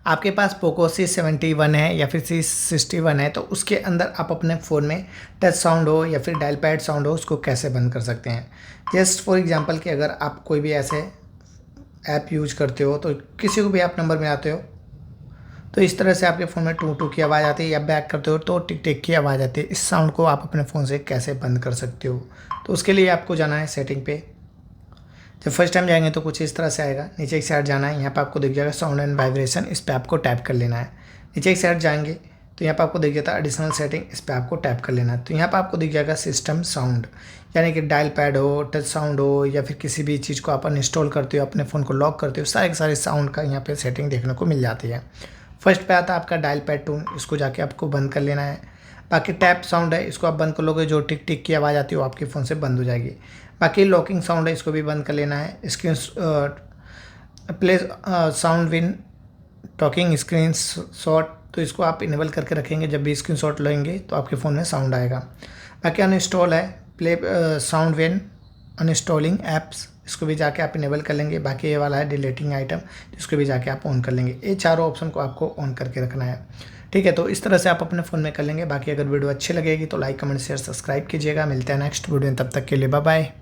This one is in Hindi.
आपके पास पोको C71 है या फिर C61 है तो उसके अंदर आप अपने फ़ोन में टच साउंड हो या फिर डायल पैड साउंड हो उसको कैसे बंद कर सकते हैं। जस्ट फॉर एग्जांपल कि अगर आप कोई भी ऐसे ऐप यूज करते हो तो किसी को भी आप नंबर में आते हो तो इस तरह से आपके फ़ोन में टू टू की आवाज़ आती है, या बैक करते हो तो टिक टिक की आवाज़ आती है। इस साउंड को आप अपने फ़ोन से कैसे बंद कर सकते हो, तो उसके लिए आपको जाना है सेटिंग पे। जब फर्स्ट टाइम जाएंगे तो कुछ इस तरह से आएगा, नीचे एक साइड जाना है, यहाँ पे आपको दिख जाएगा साउंड एंड वाइब्रेशन, इस पर आपको टैप कर लेना है। नीचे एक साइड जाएंगे तो यहाँ पे आपको दिख जाता है एडिशनल सेटिंग, इस पर आपको टैप कर लेना है। तो यहाँ पे आपको दिख जाएगा सिस्टम साउंड, यानी कि डायल पैड हो, टच साउंड हो या फिर किसी भी चीज़ को आप अनइंस्टॉल करते हो, अपने फ़ोन को लॉक करते हो, सारे के सारे साउंड का यहाँ पे सेटिंग देखने को मिल जाती है। फर्स्ट पे आता है आपका डायल पैड टून, इसको जाके आपको बंद कर लेना है। बाकी टैप साउंड है, इसको आप बंद कर लोगे, जो टिक टिक की आवाज़ आती है वो आपके फ़ोन से बंद हो जाएगी। बाकी लॉकिंग साउंड है, इसको भी बंद कर लेना है। Screen play sound win talking screen shot, तो इसको आप इनेबल करके रखेंगे, जब भी स्क्रीन शॉट लेंगे तो आपके फ़ोन में साउंड आएगा। बाकी अनइंस्टॉल है प्ले साउंड वेन अनइंस्टॉलिंग ऐप्स, इसको भी जाके आप इनेबल कर लेंगे। बाकी ये वाला है डिलीटिंग आइटम, इसको भी जाके आप ऑन कर लेंगे। ये चारों ऑप्शन को आपको ऑन करके रखना है, ठीक है। तो इस तरह से आप अपने फ़ोन में कर लेंगे। बाकी अगर वीडियो अच्छी लगेगी तो लाइक कमेंट शेयर सब्सक्राइब कीजिएगा। मिलते हैं नेक्स्ट वीडियो में, तब तक के लिए बाय बाय।